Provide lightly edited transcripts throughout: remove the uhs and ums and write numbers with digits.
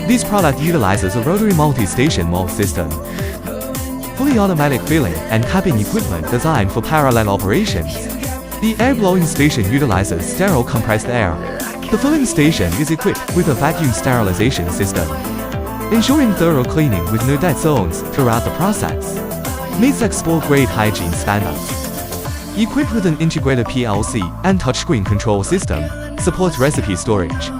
This product utilizes a rotary multi-station mold system, fully automatic filling and capping equipment designed for parallel operations. The air-blowing station utilizes sterile compressed air. The filling station is equipped with a vacuum sterilization system, ensuring thorough cleaning with no dead zones throughout the process. Meets export-grade hygiene standards. Equipped with an integrated PLC and touchscreen control system, supports recipe storage.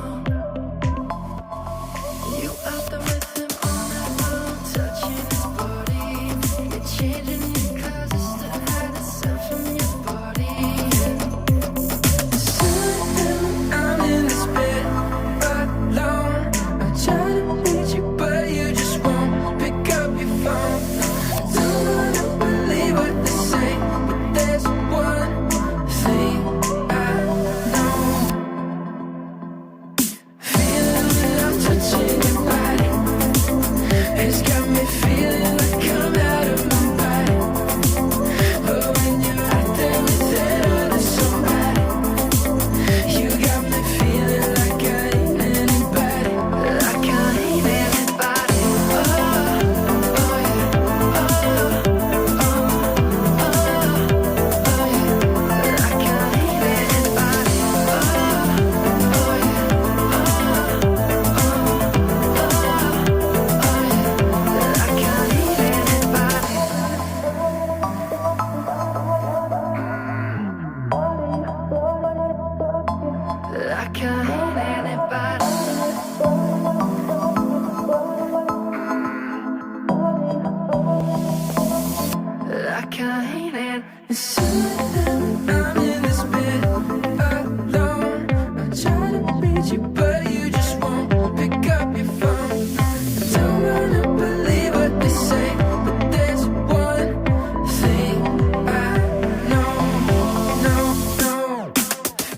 I can't